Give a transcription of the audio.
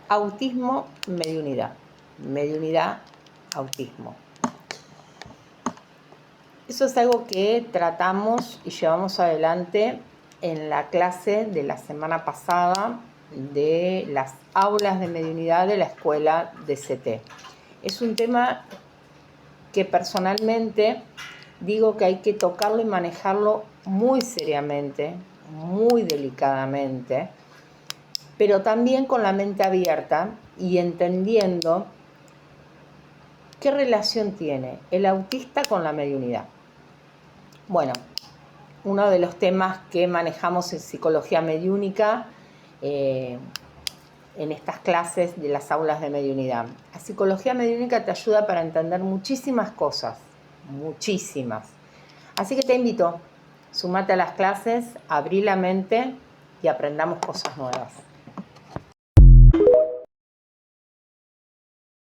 Autismo, mediunidad. Mediunidad, autismo. Eso es algo que tratamos y llevamos adelante en la clase de la semana pasada de las aulas de mediunidad de la escuela de CT. Es un tema que personalmente digo que hay que tocarlo y manejarlo muy seriamente, muy delicadamente, pero también con la mente abierta y entendiendo qué relación tiene el autista con la mediunidad. Bueno, uno de los temas que manejamos en psicología mediúnica en estas clases de las aulas de mediunidad. La psicología mediúnica te ayuda para entender muchísimas cosas, muchísimas. Así que te invito, sumate a las clases, abrí la mente y aprendamos cosas nuevas.